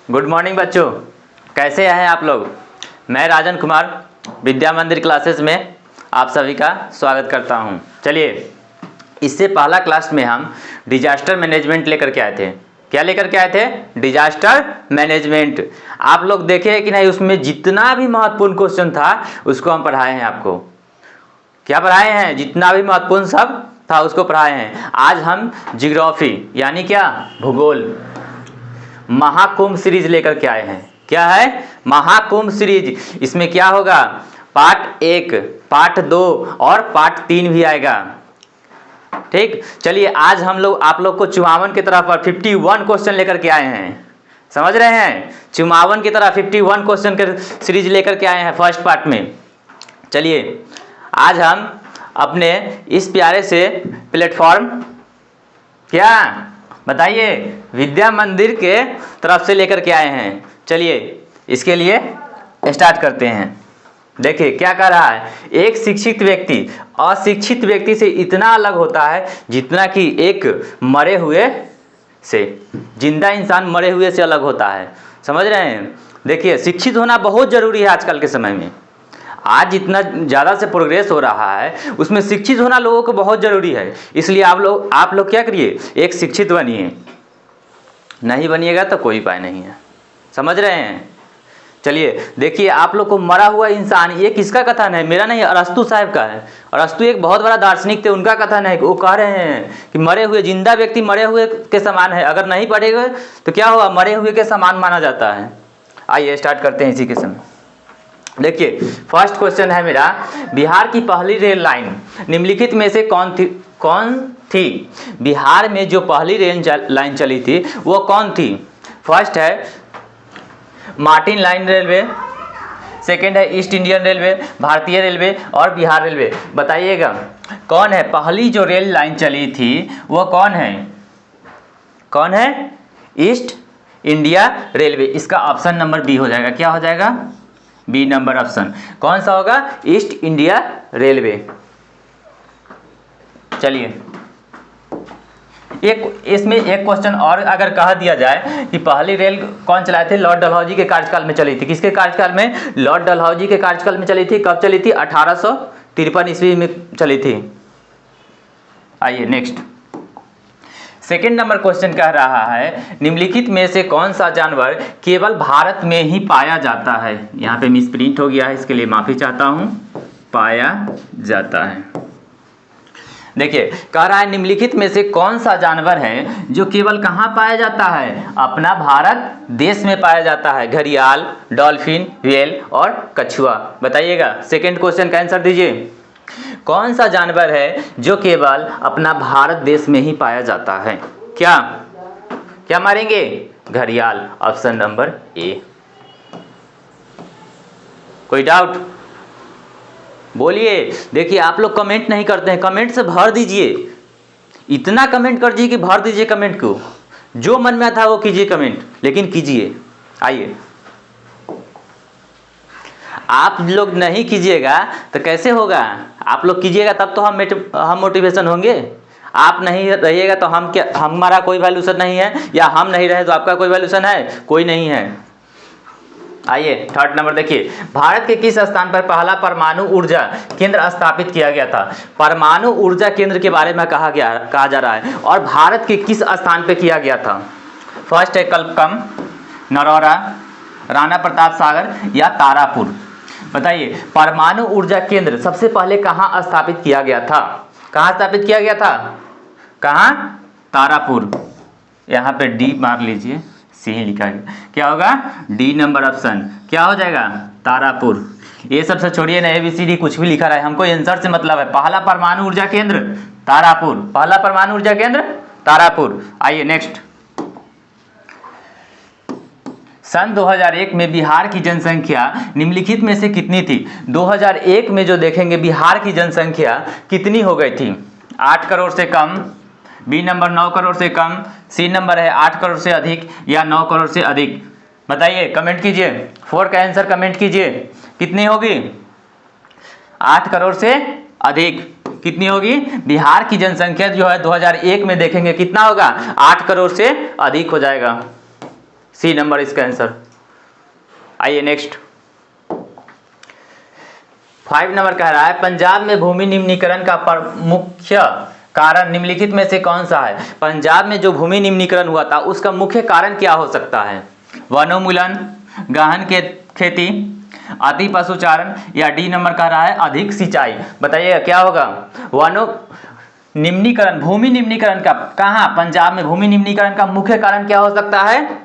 Good morning बच्चों, कैसे हैं आप लोग। मैं राजन कुमार विद्या मंदिर क्लासेस में आप सभी का स्वागत करता हूं। चलिए, इससे पहला क्लास में हम डिजास्टर मैनेजमेंट लेकर के आए थे। क्या लेकर के आए थे? Disaster management. आप लोग देखे कि नहीं, उसमें जितना भी महत्वपूर्ण क्वेश्चन था उसको हम पढ़ाए हैं आपको। क्या पढ़ाए हैं? जितना भी महत्वपूर्ण सब था उसको पढ़ाए हैं। आज हम जियोग्राफी यानी क्या, भूगोल, महाकुंभ सीरीज लेकर के आए हैं। क्या है? महाकुंभ सीरीज। इसमें क्या होगा? पार्ट 1, पार्ट 2 और पार्ट 3 भी आएगा। ठीक, चलिए आज हम लोग आप लोग को 54 की तरफ 51 क्वेश्चन लेकर के आए हैं। समझ रहे हैं? 54 की तरह 51 क्वेश्चन के सीरीज लेकर के आए हैं फर्स्ट पार्ट में। चलिए आज हम अपने इस प्यारे से प्लेटफॉर्म, क्या बताइए, विद्या मंदिर के तरफ से लेकर के आए हैं। चलिए इसके लिए स्टार्ट करते हैं। देखिए क्या कह रहा है, एक शिक्षित व्यक्ति अशिक्षित व्यक्ति से इतना अलग होता है जितना कि एक मरे हुए से, जिंदा इंसान मरे हुए से अलग होता है। समझ रहे हैं? देखिए शिक्षित होना बहुत जरूरी है आजकल के समय में। आज जितना ज़्यादा से प्रोग्रेस हो रहा है उसमें शिक्षित होना लोगों को बहुत ज़रूरी है। इसलिए आप लोग क्या करिए, एक शिक्षित बनिए। नहीं बनिएगा तो कोई उपाय नहीं है। समझ रहे हैं? चलिए देखिए, आप लोग को मरा हुआ इंसान, ये किसका कथन है? मेरा नहीं, अरस्तु साहब का है। अरस्तु एक बहुत बड़ा दार्शनिक थे, उनका कथन है। वो कह रहे हैं कि मरे हुए, जिंदा व्यक्ति मरे हुए के समान है। अगर नहीं पढ़ेगा तो क्या होगा? मरे हुए के समान माना जाता है। आइए स्टार्ट करते हैं इसी के समय। देखिए फर्स्ट क्वेश्चन है मेरा, बिहार की पहली रेल लाइन निम्नलिखित में से कौन थी? बिहार में जो पहली रेल लाइन चली थी वो कौन थी? फर्स्ट है मार्टिन लाइन रेलवे, सेकंड है ईस्ट इंडियन रेलवे, भारतीय रेलवे और बिहार रेलवे। बताइएगा कौन है पहली जो रेल लाइन चली थी, वो कौन है? कौन है? East India railway. इसका ऑप्शन नंबर बी हो जाएगा। क्या हो जाएगा? B number option. कौन सा होगा? East India railway. चलिए इसमें एक क्वेश्चन और अगर कह दिया जाए कि पहली रेल कौन चलाए थे? लॉर्ड डलहौजी के कार्यकाल में चली थी। किसके कार्यकाल में? लॉर्ड डलहौजी के कार्यकाल में चली थी। कब चली थी? 1853 ईस्वी में चली थी। आइए नेक्स्ट, सेकेंड नंबर क्वेश्चन कह रहा है, निम्नलिखित में से कौन सा जानवर केवल भारत में ही पाया जाता है? यहाँ पे मिस प्रिंट हो गया है, इसके लिए माफी चाहता हूँ। पाया जाता है। देखिए कह रहा है निम्नलिखित में से कौन सा जानवर है जो केवल कहाँ पाया जाता है? अपना भारत देश में पाया जाता है। घड़ियाल, डॉल्फिन, व्हेल और कछुआ। बताइएगा, सेकेंड क्वेश्चन का आंसर दीजिए। कौन सा जानवर है जो केवल अपना भारत देश में ही पाया जाता है? क्या क्या मारेंगे? घड़ियाल, ऑप्शन नंबर ए। कोई डाउट? बोलिए। देखिए आप लोग कमेंट नहीं करते हैं, कमेंट से भर दीजिए। इतना कमेंट कर दीजिए कि भर दीजिए कमेंट को। जो मन में था वो कीजिए कमेंट, लेकिन कीजिए। आइए, आप लोग नहीं कीजिएगा तो कैसे होगा? आप लोग कीजिएगा तब तो हम मोटिवेशन होंगे। आप नहीं रहिएगा तो हम क्या, हमारा कोई वैल्यूशन नहीं है, या हम नहीं रहे तो आपका कोई वैल्यूशन है? कोई नहीं है। आइए थर्ड नंबर देखिए, भारत के किस स्थान पर पहला परमाणु ऊर्जा केंद्र स्थापित किया गया था? परमाणु ऊर्जा केंद्र के बारे में कहा जा रहा है, और भारत के किस स्थान पर किया गया था? फर्स्ट है कलकम, नरौरा, राणा प्रताप सागर या तारापुर। बताइए, परमाणु ऊर्जा केंद्र सबसे पहले कहाँ स्थापित किया गया था? कहाँ स्थापित किया गया था? कहाँ? तारापुर। यहाँ पे डी मार लीजिए, सी ही लिखा है। क्या होगा? D number option. क्या हो जाएगा? तारापुर। ये सबसे छोड़िए ना, ABCD कुछ भी लिखा रहा है, हमको आंसर से मतलब है। पहला परमाणु ऊर्जा केंद्र तारापुर, पहला परमाणु ऊर्जा केंद्र तारापुर। आइए नेक्स्ट, सन 2001 में बिहार की जनसंख्या निम्नलिखित में से कितनी थी? 2001 में जो देखेंगे बिहार की जनसंख्या कितनी हो गई थी? 8 करोड़ से कम, बी नंबर 9 करोड़ से कम, सी नंबर है 8 करोड़ से अधिक या 9 करोड़ से अधिक। बताइए, कमेंट कीजिए। 4 का आंसर कमेंट कीजिए। कितनी होगी? 8 करोड़ से अधिक। कितनी होगी? बिहार की जनसंख्या जो है 2001 में देखेंगे कितना होगा? 8 करोड़ से अधिक हो जाएगा। सी नंबर इसका आंसर। आइए नेक्स्ट 5 नंबर कह रहा है पंजाब में भूमि निम्नीकरण का मुख्य कारण निम्नलिखित में से कौन सा है। पंजाब में जो भूमि निम्नीकरण हुआ था उसका मुख्य कारण क्या हो सकता है। वनोन्मूलन, गहन खेती, अति पशुचारण या डी नंबर कह रहा है अधिक सिंचाई। बताइएगा क्या होगा। निम्नीकरण, भूमि निम्नीकरण का कहाँ, पंजाब में भूमि निम्नीकरण का मुख्य कारण क्या हो सकता है।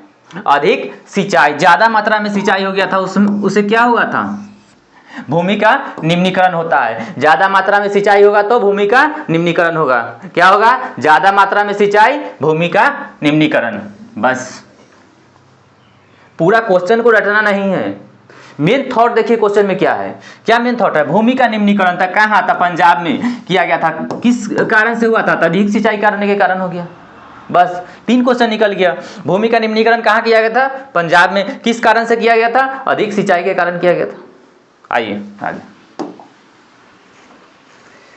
अधिक सिंचाई, ज्यादा मात्रा में सिंचाई हो गया था उसे क्या हुआ था, भूमि का निम्नीकरण होता है। ज्यादा मात्रा में सिंचाई होगा तो भूमि का निम्नीकरण होगा। क्या होगा, ज्यादा मात्रा में सिंचाई, भूमि का निम्नीकरण। बस पूरा क्वेश्चन को रटना नहीं है, मेन थॉट देखिए क्वेश्चन में क्या है। क्या मेन थॉट है, भूमि का निम्नीकरण था, कहाँ था, पंजाब में किया गया था, किस कारण से हुआ था, अधिक सिंचाई करने के कारण हो गया। बस 3 क्वेश्चन निकल गया। भूमि का निम्नीकरण कहाँ किया गया था, पंजाब में, किस कारण से किया गया था, अधिक सिंचाई के कारण किया गया था। आइए आगे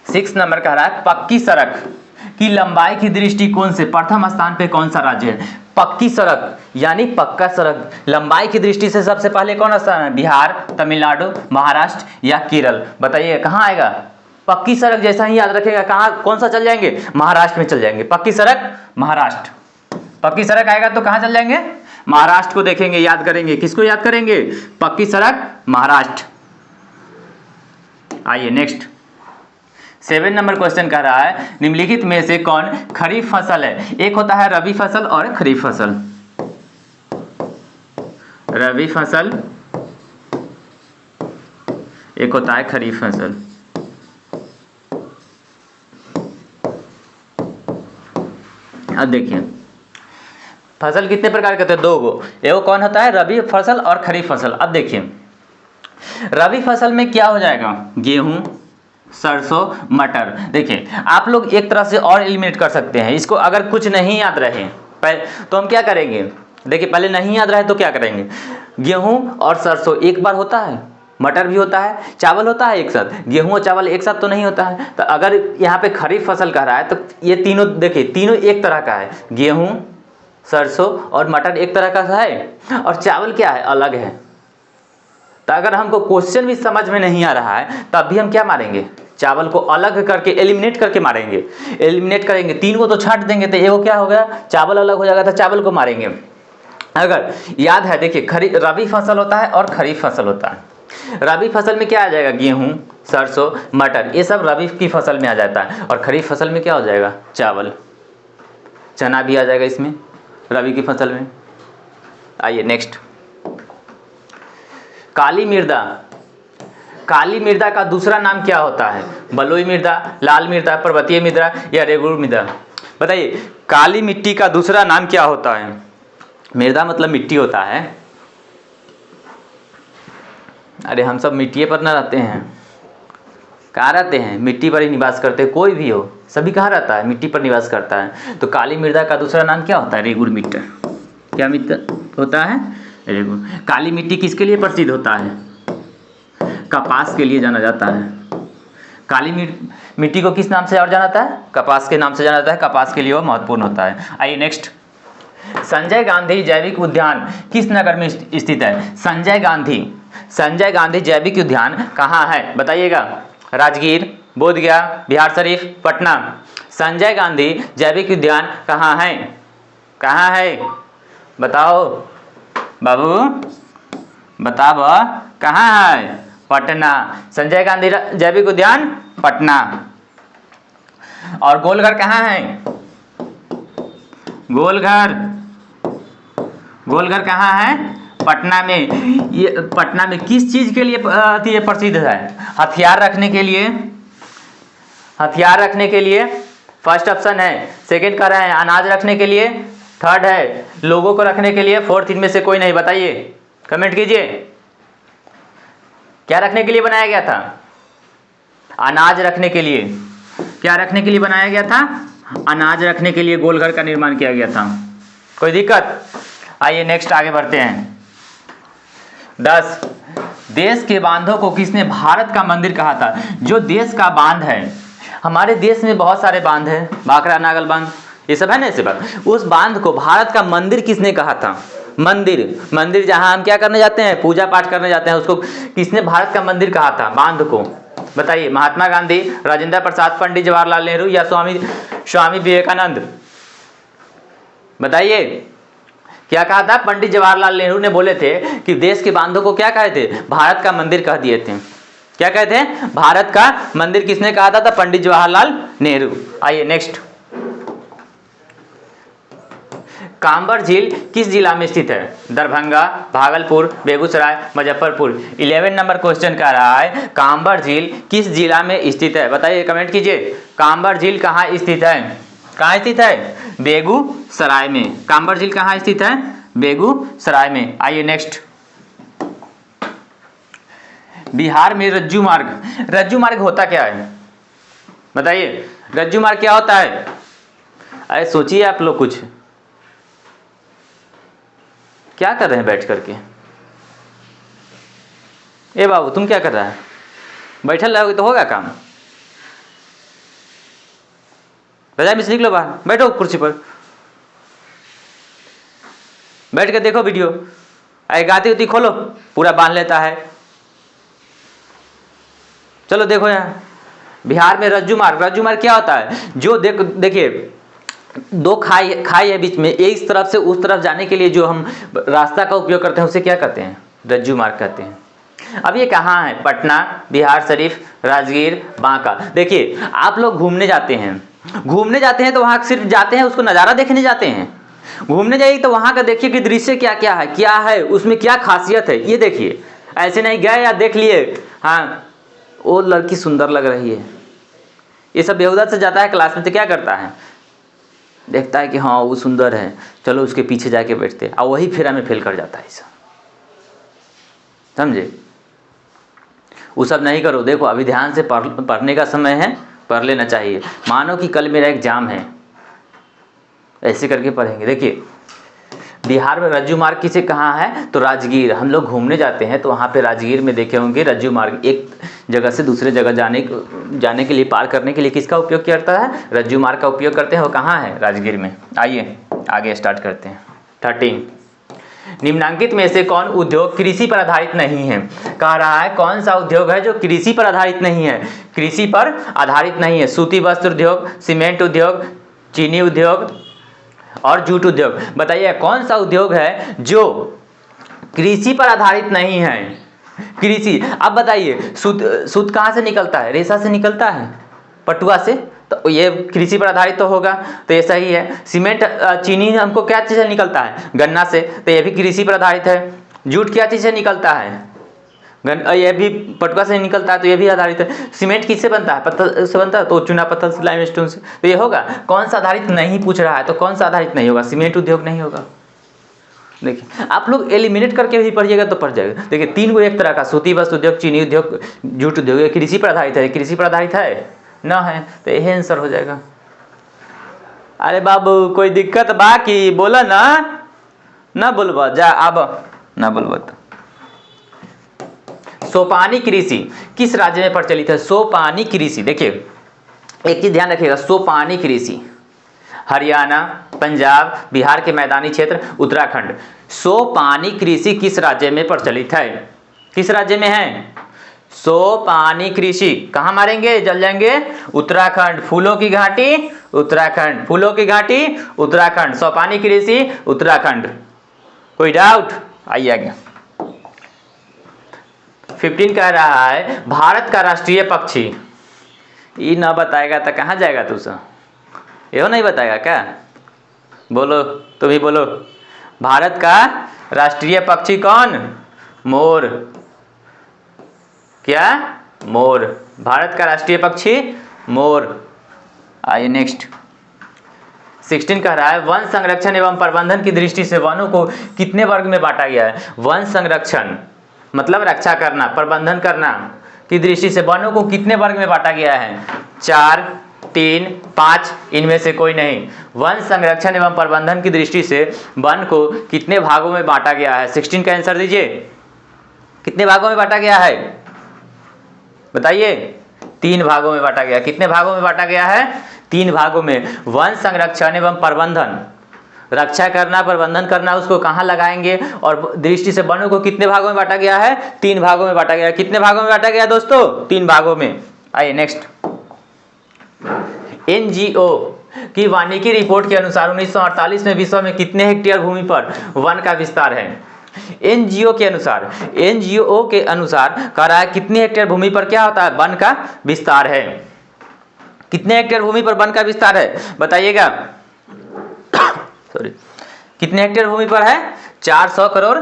6 नंबर कह रहा है पक्की सड़क की लंबाई की दृष्टिकोण से प्रथम स्थान पे कौन सा राज्य है। पक्की सड़क यानी पक्का सड़क लंबाई की दृष्टि से सबसे पहले कौन स्थान है, बिहार, तमिलनाडु, महाराष्ट्र या केरल। बताइए कहाँ आएगा। पक्की सड़क जैसा ही याद रखेगा, कहाँ कौन सा चल जाएंगे, महाराष्ट्र में चल जाएंगे। पक्की सड़क महाराष्ट्र, पक्की सड़क आएगा तो कहाँ चल जाएंगे, महाराष्ट्र को देखेंगे, याद करेंगे, किसको याद करेंगे, पक्की सड़क महाराष्ट्र। आइए नेक्स्ट 7 नंबर क्वेश्चन कह रहा है निम्नलिखित में से कौन खरीफ फसल है। एक होता है रबी फसल और खरीफ फसल। रबी फसल, एक होता है खरीफ फसल। अब देखिए फसल कितने प्रकार के होते हैं, 2 गो। एगो कौन होता है, रबी फसल और खरीफ फसल। अब देखिए रबी फसल में क्या हो जाएगा, गेहूं, सरसों, मटर। देखिए आप लोग एक तरह से और एलिमिनेट कर सकते हैं इसको, अगर कुछ नहीं याद रहे तो हम क्या करेंगे। देखिए पहले नहीं याद रहे तो क्या करेंगे, गेहूं और सरसों एक बार होता है, मटर भी होता है, चावल होता है एक साथ। गेहूं और चावल एक साथ तो नहीं होता है। तो अगर यहाँ पे खरीफ फसल कह रहा है तो ये तीनों देखिए, तीनों एक तरह का है, गेहूं, सरसों और मटर एक तरह का है, और चावल क्या है, अलग है। तो अगर हमको क्वेश्चन भी समझ में नहीं आ रहा है तब भी हम क्या मारेंगे, चावल को अलग करके एलिमिनेट करके मारेंगे। एलिमिनेट करेंगे, 3 को तो छांट देंगे तो एगो क्या हो गया, चावल अलग हो जाएगा, तो चावल को मारेंगे। अगर याद है देखिए रबी फसल होता है और खरीफ फसल होता है। रबी फसल में क्या आ जाएगा, गेहूं, सरसों, मटर, ये सब रबी की फसल में आ जाता है। और खरीफ फसल में क्या हो जाएगा, चावल, चना भी आ जाएगा इसमें रबी की फसल में। आइए नेक्स्ट काली मृदा। काली मृदा का दूसरा नाम क्या होता है, बलुई मृदा, लाल मृदा, पर्वतीय मृदा या रेगुर मृदा। बताइए काली मिट्टी का दूसरा नाम क्या होता है। मृदा मतलब मिट्टी होता है। अरे हम सब मिट्टी पर ना रहते हैं, कहाँ रहते हैं, मिट्टी पर ही निवास करते हैं। कोई भी हो, सभी कहाँ रहता है, मिट्टी पर निवास करता है। तो काली मृदा का दूसरा नाम क्या होता है, रेगुर मिट्टी। क्या मिट्टी होता है, रेगुर। काली मिट्टी किसके लिए प्रसिद्ध होता है, कपास के लिए जाना जाता है। काली मिट्टी को किस नाम से और जाना जाता है, कपास के नाम से जाना जाता है। कपास के लिए वो महत्वपूर्ण होता है। आइए नेक्स्ट संजय गांधी जैविक उद्यान किस नगर में स्थित है। संजय गांधी जैविक उद्यान कहाँ है, बताइएगा। राजगीर, बोधगया, बिहार शरीफ, पटना। संजय गांधी जैविक उद्यान कहाँ है, कहाँ है, बताओ बाबू, बताओ कहाँ है, पटना। संजय गांधी जैविक उद्यान पटना। और गोलघर कहाँ है, गोलघर कहाँ है, पटना में। ये पटना में किस चीज के लिए प्रसिद्ध है, हथियार रखने के लिए, फर्स्ट ऑप्शन है। सेकंड कह रहे हैं अनाज रखने के लिए, थर्ड है लोगों को रखने के लिए, फोर्थ इनमें से कोई नहीं। बताइए, कमेंट कीजिए, क्या रखने के लिए बनाया गया था, अनाज रखने के लिए। क्या रखने के लिए बनाया गया था, अनाज रखने के लिए गोलघर का निर्माण किया गया था। कोई दिक्कत। आइए नेक्स्ट आगे बढ़ते हैं। 10 देश के बांधों को किसने भारत का मंदिर कहा था। जो देश का बांध है, हमारे देश में बहुत सारे बांध हैं, भाखड़ा नागल बांध, ये सब है ना, ऐसे बात। उस बांध को भारत का मंदिर किसने कहा था, मंदिर, मंदिर जहां हम क्या करने जाते हैं, पूजा पाठ करने जाते हैं, उसको किसने भारत का मंदिर कहा था, बांध को? बताइए, महात्मा गांधी, राजेंद्र प्रसाद, पंडित जवाहरलाल नेहरू या स्वामी विवेकानंद? बताइए, क्या कहा था? पंडित जवाहरलाल नेहरू ने बोले थे कि देश के बांधों को क्या कहे थे, भारत का मंदिर कह दिए थे। क्या कहते हैं, भारत का मंदिर किसने कहा था? पंडित जवाहरलाल नेहरू। आइए नेक्स्ट, कांबर झील किस जिला में स्थित है? दरभंगा, भागलपुर, बेगूसराय, मुजफ्फरपुर। 11 नंबर क्वेश्चन कह रहा है कांबर झील किस जिला में स्थित है? बताइए, कमेंट कीजिए, कांबर झील कहाँ स्थित है? कहाँ स्थित है? बेगूसराय में। कांबर झील कहाँ स्थित है? बेगूसराय में। आइए नेक्स्ट, बिहार में रज्जू मार्ग, रज्जू मार्ग होता क्या है? बताइए, रज्जू मार्ग क्या होता है? अरे सोचिए आप लोग, कुछ क्या कर रहे हैं बैठ करके? ए बाबू, तुम क्या कर रहा है? बैठल रहोगे तो होगा काम? बजाय में से निकलो बाहर, बैठो कुर्सी पर, बैठ के देखो वीडियो। अरे गाती उती खोलो, पूरा बांध लेता है। चलो देखो यहाँ, बिहार में रज्जू मार्ग, रज्जू मार्ग क्या होता है? जो देखिए, दो खाई है बीच में, एक इस तरफ से उस तरफ जाने के लिए जो हम रास्ता का उपयोग करते हैं उसे क्या कहते हैं? रज्जू मार्ग कहते हैं। अब ये कहाँ है? पटना, बिहार शरीफ, राजगीर, बांका। देखिए, आप लोग घूमने जाते हैं तो वहाँ सिर्फ जाते हैं, उसको नज़ारा देखने जाते हैं। घूमने जाइए तो वहाँ का देखिए कि दृश्य क्या क्या है, उसमें क्या खासियत है, ये देखिए। ऐसे नहीं गए या देख लिए, हाँ वो लड़की सुंदर लग रही है, ये सब बेहुदा से जाता है क्लास में तो क्या करता है, देखता है कि हाँ वो सुंदर है, चलो उसके पीछे जाके बैठते हैं, और वही फेरा में फेल कर जाता है। ऐसा समझे? वो सब नहीं करो। देखो, अभी ध्यान से पढ़ने का समय है, पढ़ लेना चाहिए। मानो कि कल मेरा एग्जाम है, ऐसे करके पढ़ेंगे। देखिए, बिहार में रज्जू मार्ग किसे कहाँ है? तो राजगीर। हम लोग घूमने जाते हैं तो वहाँ पे राजगीर में देखे होंगे रज्जू मार्ग, एक जगह से दूसरे जगह जाने के लिए, पार करने के लिए किसका उपयोग किया जाता है? रज्जू मार्ग का उपयोग करते हैं। वो कहाँ है? राजगीर में। आइए आगे स्टार्ट करते हैं। 13, निम्नांकित में से कौन उद्योग कृषि पर आधारित नहीं है? कह रहा है कौन सा उद्योग है जो कृषि पर आधारित नहीं है? कृषि पर आधारित नहीं है। सूती वस्त्र उद्योग, सीमेंट उद्योग, चीनी उद्योग और जूट उद्योग। बताइए कौन सा उद्योग है जो कृषि पर आधारित नहीं है? कृषि। अब बताइए, सूत कहाँ से निकलता है? रेशा से निकलता है, पटुआ से, तो ये कृषि पर आधारित तो होगा, तो ये सही है। सीमेंट, चीनी हमको क्या चीज़ से निकलता है? गन्ना से, तो ये भी कृषि पर आधारित है। जूट क्या चीज़ से निकलता है? ये भी पटुआ से निकलता है, तो ये भी आधारित है। सीमेंट किससे बनता है? पत्थर से बनता है, तो चूना पत्थर से, लाइमस्टोन से, तो ये होगा। कौन सा आधारित नहीं पूछ रहा है, तो कौन सा आधारित नहीं होगा? सीमेंट उद्योग नहीं होगा। देखिए, आप लोग एलिमिनेट करके भी पढ़िएगा तो पढ़ जाएगा। देखिए, 3 को एक तरह का, सूती वस्त्र उद्योग, चीनी उद्योग, जूट उद्योग, ये कृषि पर आधारित है। कृषि पर आधारित है ना, है तो यही आंसर हो जाएगा। अरे बाबू, कोई दिक्कत बा कि बोला ना बोलबा, जा अब ना बोलबा तो। सोपानी कृषि किस राज्य में प्रचलित है? सोपानी कृषि, देखिए एक चीज ध्यान रखिएगा, सोपानी कृषि हरियाणा, पंजाब, बिहार के मैदानी क्षेत्र, उत्तराखंड। सोपानी कृषि किस राज्य में प्रचलित है? किस राज्य में है सोपानी कृषि? कहाँ मारेंगे, जल जाएंगे? उत्तराखंड। फूलों की घाटी, उत्तराखंड। फूलों की घाटी, उत्तराखंड। सोपानी कृषि, उत्तराखंड। कोई डाउट? आइए आगे। 15 कह रहा है भारत का राष्ट्रीय पक्षी। ये ना बताएगा तो कहाँ जाएगा तू सब? ये नहीं बताएगा क्या? बोलो, तुम ही बोलो। भारत का राष्ट्रीय पक्षी कौन? मोर। क्या? मोर। भारत का राष्ट्रीय पक्षी मोर। आइए नेक्स्ट। 16 कह रहा है वन संरक्षण एवं प्रबंधन की दृष्टि से वनों को कितने वर्ग में बांटा गया है? वन संरक्षण मतलब रक्षा करना, प्रबंधन करना की दृष्टि से वनों को कितने वर्ग में बांटा गया है? 4, 3, 5, इनमें से कोई नहीं। वन संरक्षण एवं प्रबंधन की दृष्टि से वन को कितने भागों में बांटा गया है? 16 का आंसर दीजिए। कितने भागों में बांटा गया है बताइए? 3 भागों में बांटा गया। कितने भागों में बांटा गया है? 3 भागों में। वन संरक्षण एवं प्रबंधन, रक्षा करना, प्रबंधन करना, उसको कहाँ लगाएंगे, और दृष्टि से वनों को कितने भागों में बांटा गया है? 3 भागों में बांटा गया है। कितने भागों में बांटा गया दोस्तों? 3 भागों में। आइए नेक्स्ट, NGO की वानिकी रिपोर्ट के अनुसार 1948 में विश्व में कितने हेक्टेयर भूमि पर वन का विस्तार है? NGO के अनुसार कह रहा है कितने हेक्टेयर भूमि पर क्या होता है? वन का विस्तार है। कितने हेक्टेयर भूमि पर वन का विस्तार है बताइएगा? सॉरी, कितने हेक्टेयर भूमि पर है? 400 करोड़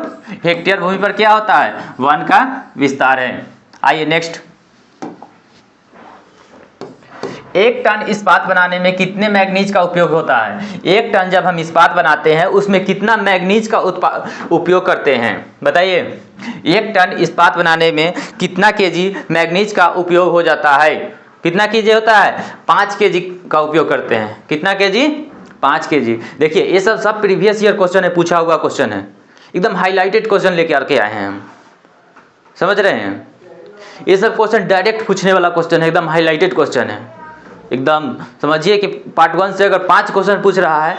हेक्टेयर भूमि पर क्या होता है? वन का विस्तार है। आइए नेक्स्ट, 1 टन इस्पात बनाने में कितने मैग्नीज का उपयोग होता है? 1 टन जब हम इस्पात बनाते हैं उसमें कितना मैग्नीज का उपयोग करते हैं बताइए? 1 टन इस्पात बनाने में कितना केजी मैग्नीज का उपयोग हो जाता है? कितना केजी होता है? 5 केजी का उपयोग करते हैं। कितना केजी? 5 केजी। देखिए ये सब प्रीवियस ईयर क्वेश्चन है, पूछा हुआ क्वेश्चन है, एकदम हाईलाइटेड क्वेश्चन लेके आके आए हैं हम, समझ रहे हैं? ये सब क्वेश्चन डायरेक्ट पूछने वाला क्वेश्चन है, एकदम हाईलाइटेड क्वेश्चन है, एकदम समझिए कि पार्ट 1 से अगर 5 क्वेश्चन पूछ रहा है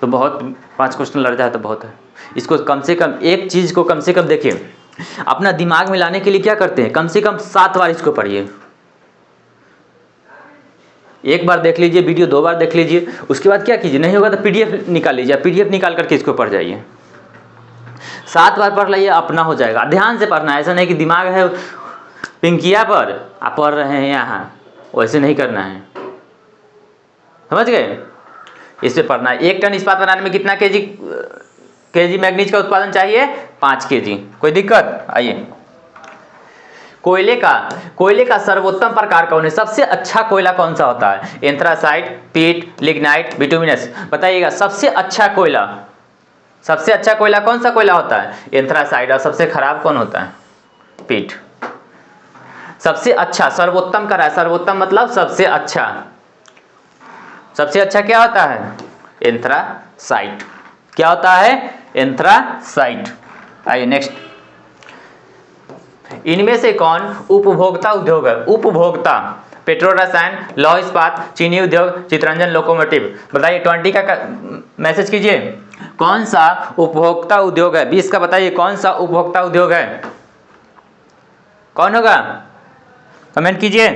तो बहुत, 5 क्वेश्चन लड़ जाए तो बहुत है। इसको कम से कम एक चीज़ को कम से कम देखिए, अपना दिमाग में लाने के लिए क्या करते हैं? कम से कम 7 बार इसको पढ़िए। 1 बार देख लीजिए वीडियो, 2 बार देख लीजिए, उसके बाद क्या कीजिए, नहीं होगा तो PDF निकाल लीजिए, PDF निकाल करके इसको पढ़ जाइए। 7 बार पढ़ लिया अपना हो जाएगा। ध्यान से पढ़ना है, ऐसा नहीं कि दिमाग है पिंकिया पर आप पढ़ रहे हैं यहाँ, वैसे नहीं करना है, समझ गए? इस पे पढ़ना है। 1 टन इस्पात बनाने में कितना केजी मैग्नीज का उत्पादन चाहिए? 5 केजी। कोई दिक्कत? आइए, कोयले का सर्वोत्तम प्रकार कौन है? सबसे अच्छा कोयला कौन सा होता है? एंथ्रासाइट, पीट, लिग्नाइट, बिटुमिनस। बताइएगा सबसे अच्छा कोयला कौन सा कोयला होता है? एंथ्रासाइट। और सबसे खराब कौन होता है? पीट। सबसे अच्छा, सर्वोत्तम करा है, सर्वोत्तम मतलब सबसे अच्छा। सबसे अच्छा क्या होता है? एंथ्रासाइट। क्या होता है? एंथ्रासाइट। आइए नेक्स्ट, इनमें से कौन उपभोक्ता उद्योग है? उपभोक्ता, पेट्रोल रसायन, लौह इस्पात, चीनी उद्योग, चित्ररंजन, लोकोमोटिव। बताइए 20 का मैसेज कीजिए, कौन सा उपभोक्ता उद्योग है? 20 का बताइए कौन सा उपभोक्ता उद्योग है? कौन होगा? कमेंट कीजिए।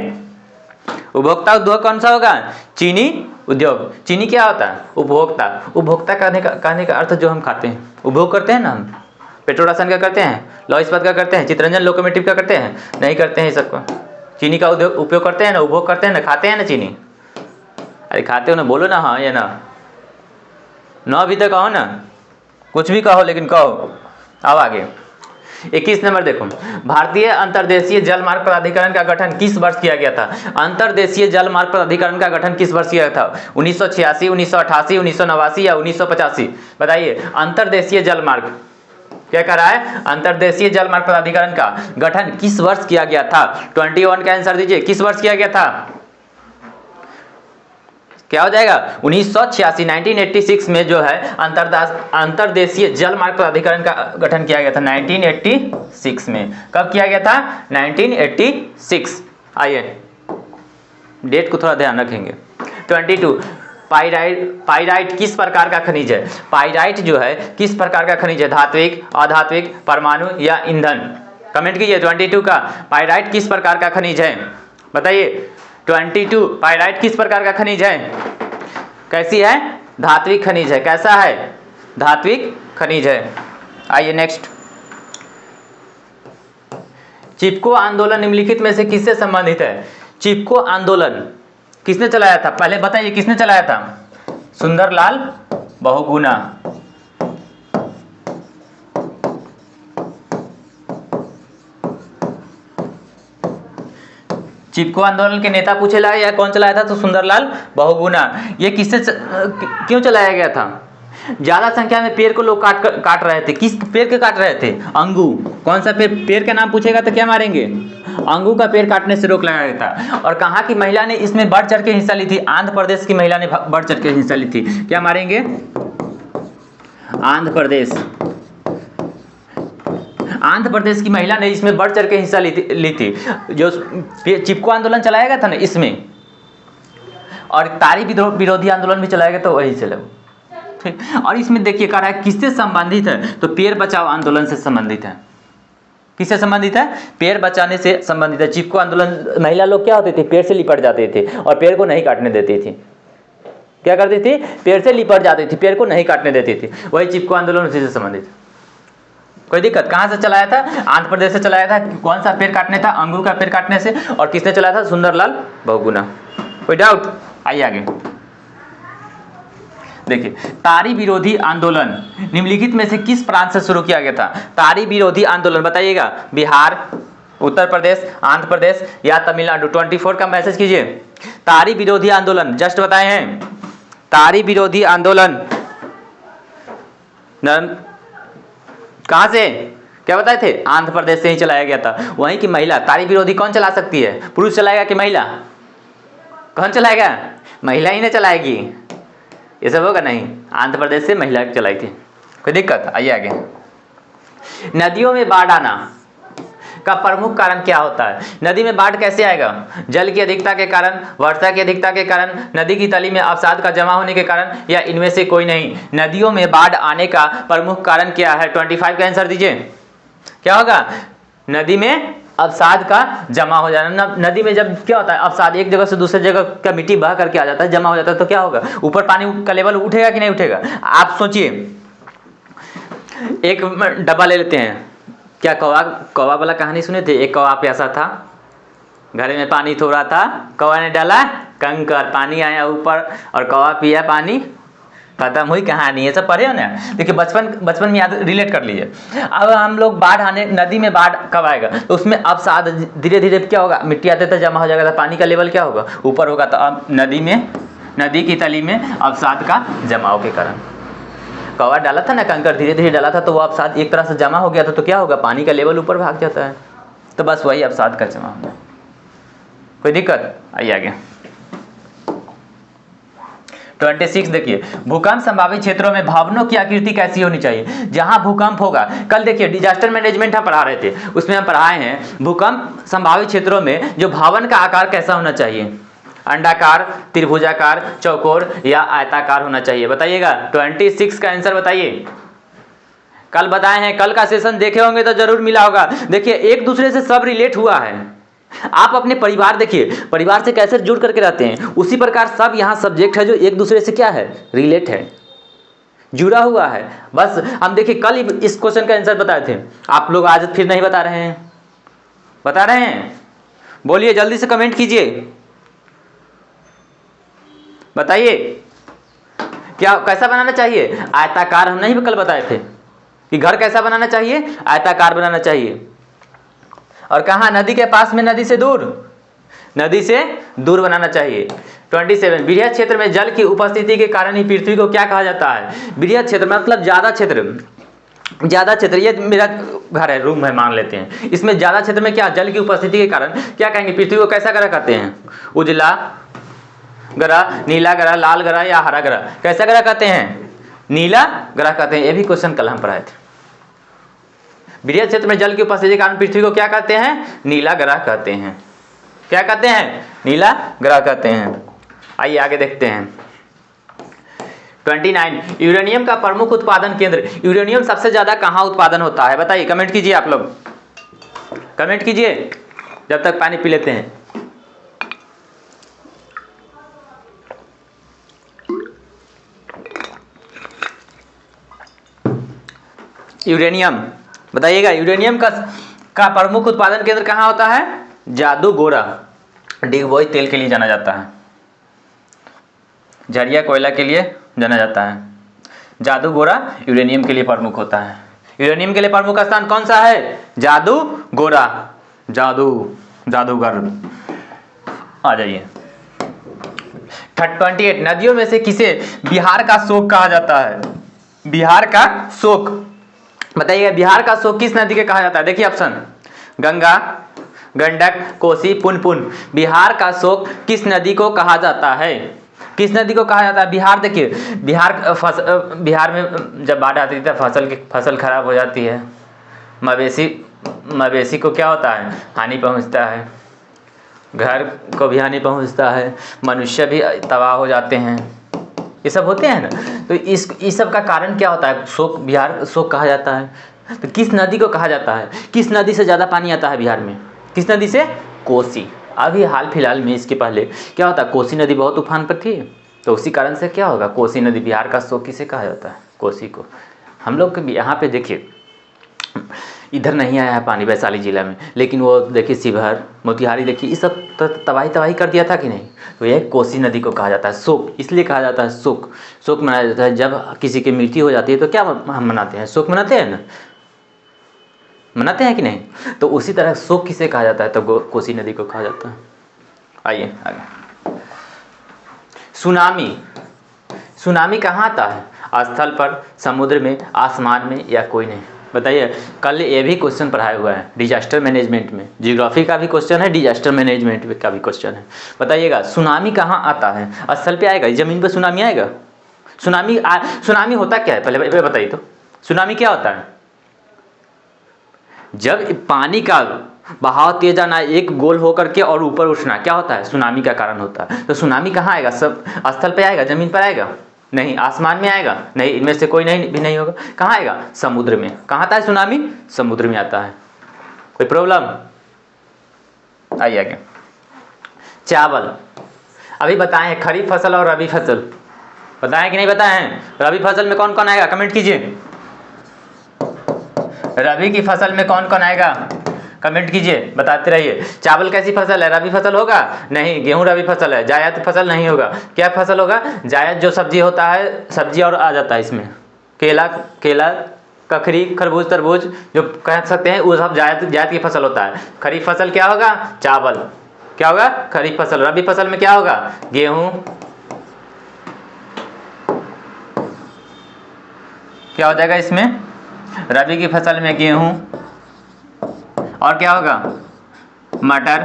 उपभोक्ता उद्योग कौन सा होगा? चीनी उद्योग। चीनी क्या होता है? उपभोक्ता। उपभोक्ता कहने का अर्थ जो हम खाते हैं, उपभोग करते हैं ना हम। पेट्रोल रसायन का करते हैं, लौह इस्पात का करते हैं, चित्ररंजन लोकोमोटिव का करते हैं? नहीं करते हैं सबको। चीनी का उपयोग करते हैं ना, उपभोग करते हैं ना, खाते हैं ना चीनी? अरे खाते हो ना, बोलो ना हाँ या ना। ना भी तो कहो ना, कुछ भी कहो लेकिन कहो। अब आगे 21 नंबर देखो, भारतीय अंतर्देशीय जल मार्ग प्राधिकरण का गठन किस वर्ष किया गया था? अंतर्देशीय जल मार्ग प्राधिकरण का गठन किस वर्ष किया गया था? 1986, 1988, 1989 या 1985? बताइए अंतर्देशीय जल मार्ग क्या कर रहा है? अंतर्देशीय जल मार्ग प्राधिकरण का गठन किस वर्ष किया गया था? 21 का आंसर दीजिए, किस वर्ष किया गया था? क्या हो जाएगा? 1986, 1986 में जो है अंतर्देशीय जल मार्ग प्राधिकरण का गठन किया गया था। 1986 में। कब किया गया था? 1986। आइए डेट को थोड़ा ध्यान रखेंगे। 22, पाइराइट किस प्रकार का खनिज है? पाइराइट जो है किस प्रकार का खनिज है? धात्विक, अधात्विक, परमाणु या ईंधन? कमेंट कीजिए 22 का पाइराइट किस प्रकार का खनिज है? बताइए 22 पाइराइट किस प्रकार का खनिज है? कैसी है? धात्विक खनिज है। कैसा है? धात्विक खनिज है। आइए नेक्स्ट, चिपको आंदोलन निम्नलिखित में से किससे संबंधित है? चिपको आंदोलन किसने चलाया था? पहले बताइए किसने चलाया था? सुंदरलाल बहुगुणा। चिपको आंदोलन के नेता पूछे ला या कौन चलाया था? तो सुंदरलाल बहुगुणा। ये किससे क्यों चलाया गया था? ज्यादा संख्या में पेड़ को लोग काट रहे थे। किस पेड़ के काट रहे थे? अंगू। कौन सा पेड़ का नाम पूछेगा तो क्या मारेंगे? अंगू का पेड़ काटने से रोक लगाया गया था। और कहाँ की महिला ने इसमें बढ़ चढ़ के हिस्सा ली थी? आंध्र प्रदेश की महिला ने बढ़ चढ़ के हिस्सा ली थी। क्या मारेंगे? आंध्र प्रदेश। आंध्र प्रदेश की महिला ने इसमें बढ़ चढ़ के हिस्सा ली थी। जो चिपको आंदोलन चलाया गया था ना इसमें, और तारी विरोधी आंदोलन भी चलाया गया तो वही चलो। ठीक, और इसमें देखिए कह रहा है किससे संबंधित है, तो पेड़ बचाओ आंदोलन से संबंधित है। किससे संबंधित है? पेड़ बचाने से संबंधित है। चिपको आंदोलन, महिला लोग क्या होते थे, पेड़ से लिपट जाते थे और पेड़ को नहीं काटने देती थी। क्या करती थी? पेड़ से लिपट जाती थी, पेड़ को नहीं काटने देती थी। वही चिपको आंदोलन उसी से संबंधित। कोई दिक्कत? कहाँ से चलाया था? आंध्र प्रदेश से चलाया था। कौन सा पेड़ काटने था? अंगूर का पेड़ काटने से। और किसने चलाया था? सुंदरलाल बहुगुणा। कोई डाउट? आइए आगे देखिए, तारी विरोधी आंदोलन निम्नलिखित में से किस प्रांत से शुरू किया गया था? तारी विरोधी आंदोलन बताइएगा, बिहार, उत्तर प्रदेश, आंध्र प्रदेश या तमिलनाडु। 24 का मैसेज कीजिए। तारी विरोधी आंदोलन जस्ट बताए हैं। तारी विरोधी आंदोलन कहां से, क्या बताए थे? आंध्र प्रदेश से ही चलाया गया था। वहीं की महिला, तारी विरोधी कौन चला सकती है? पुरुष चलाएगा कि महिला? कौन चलाएगा? महिला ही ने चलाएगी। ये सब होगा नहीं। आंध्र प्रदेश से महिला चलाई थी। कोई दिक्कत? आइए आगे। नदियों में बाढ़ आना का प्रमुख कारण क्या होता है? नदी में बाढ़ कैसे आएगा? जल की अधिकता के कारण, वर्षा की अधिकता के कारण, नदी की तली में अवसाद का जमा होने के कारण, या इनमें से कोई नहीं? नदियों में बाढ़ आने का प्रमुख कारण क्या है? 25 का आंसर दीजिए। क्या होगा? नदी में अवसाद का जमा हो जाना। नदी में जब क्या होता है, अवसाद एक जगह से दूसरी जगह का मिट्टी बह करके आ जाता है, जमा हो जाता है, तो क्या होगा? ऊपर पानी का लेवल उठेगा कि नहीं उठेगा? आप सोचिए, एक डब्बा ले लेते हैं। क्या कौवा वाला कहानी सुने थे? एक कौवा प्यासा था, घड़े में पानी थोड़ा था, कौवा ने डाला कंकर, पानी आया ऊपर और कौवा पिया पानी, खत्म हुई कहानी। ये सब पढ़े हो ना? देखिए बचपन में याद रिलेट कर लीजिए। अब हम लोग बाढ़ आने, नदी में बाढ़ कब आएगा? तो उसमें अवसाद धीरे धीरे क्या होगा? मिट्टी आते तक जमा हो जाएगा, तो पानी का लेवल क्या होगा? ऊपर होगा। तो अब नदी की तली में अवसाद का जमाव के कारण, कौवा डाला था ना कंकर, धीरे धीरे डाला था, तो वो अवसाद एक तरह से जमा हो गया था, तो क्या होगा? पानी का लेवल ऊपर भाग जाता है। तो बस वही अवसाद का जमा होगा। कोई दिक्कत? आइए आगे। 26 देखिए, भूकंप संभावित क्षेत्रों में भवनों की आकृति कैसी होनी चाहिए? जहां भूकंप होगा, कल देखिए डिजास्टर मैनेजमेंट हम पढ़ा रहे थे, उसमें हम पढ़ाए हैं भूकंप संभावित क्षेत्रों में जो भवन का आकार कैसा होना चाहिए? अंडाकार, त्रिभुजाकार, चौकोर या आयताकार होना चाहिए? बताइएगा। 26 का आंसर बताइए। कल बताए हैं, कल का सेशन देखे होंगे तो जरूर मिला होगा। देखिए एक दूसरे से सब रिलेट हुआ है। आप अपने परिवार देखिए, परिवार से कैसे जुड़ करके रहते हैं, उसी प्रकार सब यहाँ सब्जेक्ट है जो एक दूसरे से क्या है? रिलेट है, जुड़ा हुआ है। बस हम देखिए कल इस क्वेश्चन का आंसर बताए थे, आप लोग आज फिर नहीं बता रहे हैं। बता रहे हैं? बोलिए, जल्दी से कमेंट कीजिए, बताइए क्या कैसा बनाना चाहिए? आयताकार हम नहीं कल बताए थे कि घर कैसा बनाना चाहिए? आयताकार बनाना चाहिए। और कहाँ? नदी के पास में, नदी से दूर, नदी से दूर बनाना चाहिए। 27 वृहद क्षेत्र में जल की उपस्थिति के कारण ही पृथ्वी को क्या कहा जाता है? वृहद क्षेत्र मतलब ज्यादा क्षेत्र। ये मेरा घर है, रूम है मान लेते हैं, इसमें ज्यादा क्षेत्र में क्या? जल की उपस्थिति के कारण क्या कहेंगे? पृथ्वी को कैसा ग्रह कहते हैं? उजला ग्रह, नीला ग्रह, लाल ग्रह या हरा ग्रह? कैसा ग्रह कहते हैं? नीला ग्रह कहते हैं। ये भी क्वेश्चन कल हम पढ़ाए थे। वृहद क्षेत्र में जल की उपस्थिति के कारण पृथ्वी को क्या कहते हैं? नीला ग्रह कहते हैं। क्या कहते हैं? नीला ग्रह कहते हैं। आइए आगे देखते हैं। 29 यूरेनियम का प्रमुख उत्पादन केंद्र। यूरेनियम सबसे ज्यादा कहाँ उत्पादन होता है? बताइए, कमेंट कीजिए, आप लोग कमेंट कीजिए जब तक पानी पी लेते हैं। यूरेनियम बताइएगा। यूरेनियम का प्रमुख उत्पादन केंद्र कहाँ होता है? जादूगोरा, डिगबोई तेल के लिए जाना जाता है, झरिया कोयला के लिए जाना जाता है। जादूगोरा यूरेनियम के लिए प्रमुख होता है। यूरेनियम के लिए प्रमुख स्थान कौन सा है? जादूगोरा, जादूगर। आ जाइए। 28 नदियों में से किसे बिहार का शोक कहा जाता है? बिहार का शोक बताइए, बिहार का शोक किस नदी के कहा जाता है? देखिए ऑप्शन, गंगा, गंडक, कोसी, पुनपुन। बिहार का शोक किस नदी को कहा जाता है? किस नदी को कहा जाता है? बिहार देखिए, बिहार में जब बाढ़ आती है तो फसल खराब हो जाती है, मवेशी को क्या होता है? हानि पहुंचता है, घर को भी हानि पहुंचता है, मनुष्य भी तबाह हो जाते हैं। ये सब होते हैं ना। तो इस सब का कारण क्या होता है? शोक, बिहार शोक कहा जाता है। तो किस नदी को कहा जाता है? किस नदी से ज़्यादा पानी आता है बिहार में? किस नदी से? कोसी। अभी हाल फिलहाल में इसके पहले क्या होता है, कोसी नदी बहुत उफान पर थी, तो उसी कारण से क्या होगा, कोसी नदी। बिहार का शोक किसे कहा जाता है? कोसी को। हम लोग के यहाँ पे देखिए इधर नहीं आया है पानी वैशाली जिला में, लेकिन वो देखिए शिवहर, मोतिहारी देखिए, ये सब तबाही कर दिया था कि नहीं। तो यह कोसी नदी को कहा जाता है शोक। इसलिए कहा जाता है शोक। शोक मनाया जाता है जब किसी की मृत्यु हो जाती है, तो क्या हम मनाते हैं? शोक मनाते हैं ना, मनाते हैं कि नहीं। तो उसी तरह शोक किसे कहा जाता है? तो कोसी नदी को कहा जाता है। आइए आगे। सुनामी। सुनामी कहाँ आता है? स्थल पर, समुद्र में, आसमान में, या कोई नहीं। बताइए, कल ये भी क्वेश्चन पढ़ाया हुआ है डिजास्टर मैनेजमेंट में। जियोग्राफी का भी क्वेश्चन है, डिजास्टर मैनेजमेंट का भी क्वेश्चन है। बताइएगा सुनामी कहाँ आता है? स्थल पे आएगा? जमीन पे सुनामी आएगा? सुनामी होता क्या है पहले बताइए तो। सुनामी क्या होता है? जब पानी का बहाव तेज आना, एक गोल होकर के और ऊपर उठना, क्या होता है? सुनामी का कारण होता है। तो सुनामी कहाँ आएगा? सब स्थल पे आएगा? जमीन पर आएगा? नहीं। आसमान में आएगा? नहीं। इनमें से कोई भी नहीं होगा। कहाँ आएगा? समुद्र में। कहाँ आता है सुनामी? समुद्र में आता है। कोई प्रॉब्लम? आइए आगे। चावल। अभी बताएं खरीफ फसल और रबी फसल, बताएं कि नहीं बताएं? रबी फसल में कौन कौन आएगा? कमेंट कीजिए। रबी की फसल में कौन कौन आएगा? कमेंट कीजिए, बताते रहिए। चावल कैसी फसल है? रबी फसल होगा? नहीं। गेहूं रबी फसल है। जायद फसल नहीं होगा। क्या फसल होगा? जायद जो सब्जी होता है, सब्जी और आ जाता है इसमें, केला, ककड़ी, खरबूज, तरबूज जो कह सकते हैं, वो सब जायद की फसल होता है। खरीफ फसल क्या होगा? चावल। क्या होगा? खरीफ फसल। रबी फसल में क्या होगा? गेहूं। क्या हो जाएगा इसमें? रबी की फसल में गेहूं, और क्या होगा? मटर,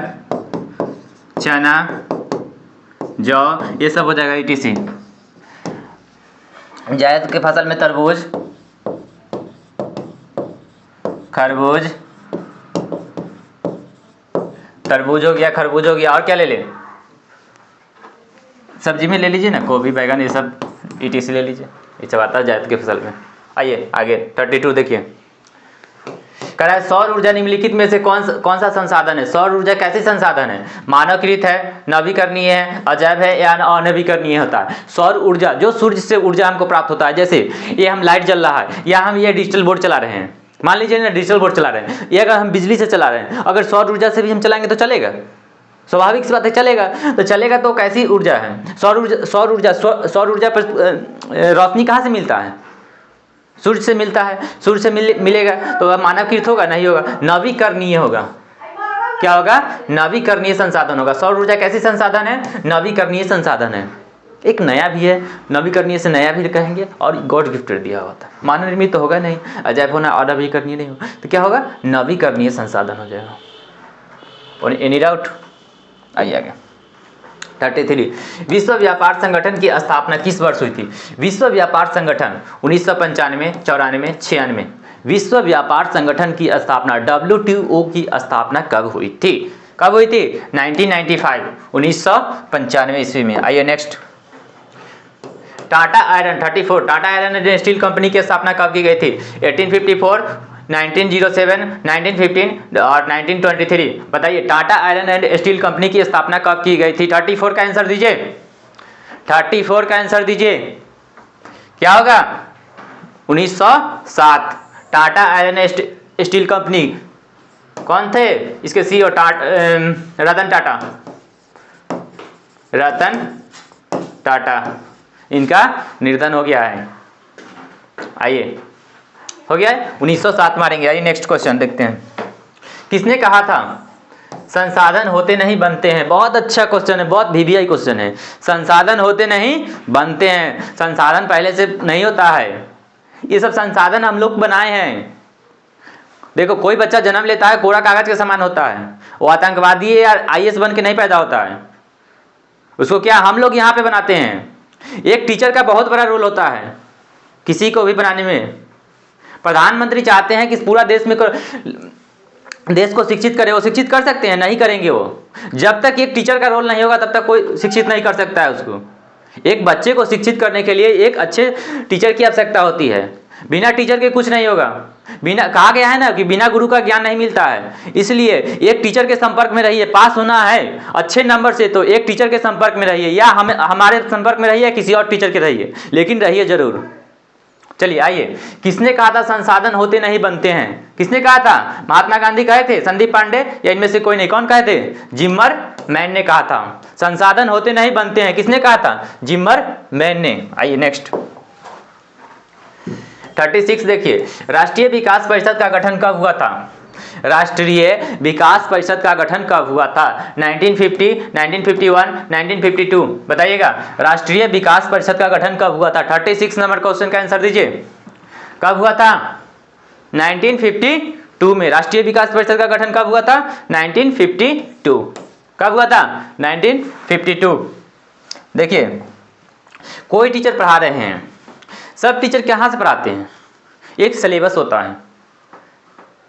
चना, जौ, ये सब हो जाएगा ETC। जायद की फसल में तरबूज, खरबूज, तरबूज हो गया, खरबूज हो गया, और क्या ले ले? सब्जी में ले लीजिए ना, गोभी, बैगन, ये सब ETC ले लीजिए। ये सब आता है जायद की फसल में। आइए आगे 32 देखिए। कह रहा है सौर ऊर्जा निम्नलिखित में से कौन सा संसाधन है? सौर ऊर्जा कैसे संसाधन है? मानवकृत है, नवीकरणीय है, अजैव है, या अनवीकरणीय होता है? सौर ऊर्जा जो सूर्य से ऊर्जा हमको प्राप्त होता है, जैसे ये हम लाइट जल रहा है, या हम ये डिजिटल बोर्ड चला रहे हैं, मान लीजिए ना डिजिटल बोर्ड चला रहे हैं, ये अगर हम बिजली से चला रहे हैं, अगर सौर ऊर्जा से भी हम चलाएंगे तो चलेगा? स्वाभाविक सी बात है, चलेगा। तो चलेगा तो कैसी ऊर्जा है? सौर ऊर्जा पर रोशनी कहाँ से मिलता है? सूर्य से मिलता है। सूर्य से मिलेगा तो मानवकृत होगा? नहीं होगा, नवीकरणीय होगा। क्या होगा? नवीकरणीय संसाधन होगा। सौर ऊर्जा कैसी संसाधन है? नवीकरणीय संसाधन है। एक नया भी है, नवीकरणीय से नया भी कहेंगे, और गॉड गिफ्टेड दिया होता है। मानव निर्मित तो होगा नहीं, अजैव होना, और नवीकरणीय नहीं होगा, तो क्या होगा? नवीकरणीय संसाधन हो जाएगा। और एनी डाउट? आइए आगे 33। विश्व व्यापार संगठन की स्थापना किस वर्ष हुई थी? विश्व व्यापार संगठन 1995, 94, 96। विश्व व्यापार संगठन की स्थापना WTO की स्थापना कब हुई थी? कब हुई थी? 1995, 1995 ईस्वी में। आइए next. Tata iron 34। Tata iron and steel company की स्थापना कब की गई थी? 1854, 1907, 1915 और 1923। बताइए Tata iron and steel company की स्थापना कब की गई थी? 34 का आंसर दीजिए। 34 का आंसर दीजिए। क्या होगा? 1907। Tata iron and steel company कौन थे? इसके CEO रतन टाटा। रतन टाटा, इनका निधन हो गया है। आइए, हो गया है। 1907 मारेंगे। आइए नेक्स्ट क्वेश्चन देखते हैं। किसने कहा था संसाधन होते नहीं बनते हैं? बहुत अच्छा क्वेश्चन है, बहुत VVI क्वेश्चन है। संसाधन होते नहीं बनते हैं। संसाधन पहले से नहीं होता है, ये सब संसाधन हम लोग बनाए हैं। देखो कोई बच्चा जन्म लेता है कोरा कागज के समान होता है, वो आतंकवादी या IAS बन के नहीं पैदा होता है। उसको क्या हम लोग यहाँ पे बनाते हैं। एक टीचर का बहुत बड़ा रोल होता है किसी को भी बनाने में। प्रधानमंत्री चाहते हैं कि पूरा देश को शिक्षित करे, वो शिक्षित कर सकते हैं? नहीं करेंगे वो। जब तक एक टीचर का रोल नहीं होगा तब तक कोई शिक्षित नहीं कर सकता है उसको। एक बच्चे को शिक्षित करने के लिए एक अच्छे टीचर की आवश्यकता होती है। बिना टीचर के कुछ नहीं होगा। बिना, कहा गया है ना कि बिना गुरु का ज्ञान नहीं मिलता है। इसलिए एक टीचर के संपर्क में रहिए। पास होना है अच्छे नंबर से तो एक टीचर के संपर्क में रहिए, या हमारे संपर्क में रहिए, किसी और टीचर के रहिए, लेकिन रहिए जरूर। चलिए आइए, किसने कहा था संसाधन होते नहीं बनते हैं? किसने कहा था? महात्मा गांधी कहे थे, संदीप पांडे, या इनमें से कोई नहीं? कौन कहे थे? जिमर मैन ने कहा था संसाधन होते नहीं बनते हैं। किसने कहा था? जिमर मैन ने। आइए नेक्स्ट 36 देखिए, राष्ट्रीय विकास परिषद का गठन कब हुआ था? राष्ट्रीय विकास परिषद का गठन कब हुआ था? 1950, 1951, 1952? बताइएगा, राष्ट्रीय विकास परिषद का गठन कब हुआ था? 36 नंबर क्वेश्चन का आंसर दीजिए। कब हुआ था? 1952 में। राष्ट्रीय विकास परिषद का गठन कब हुआ था? 1952। कब हुआ था? 1952। देखिए, कोई टीचर पढ़ा रहे हैं, सब टीचर कहाँ से पढ़ाते हैं? एक सिलेबस होता है,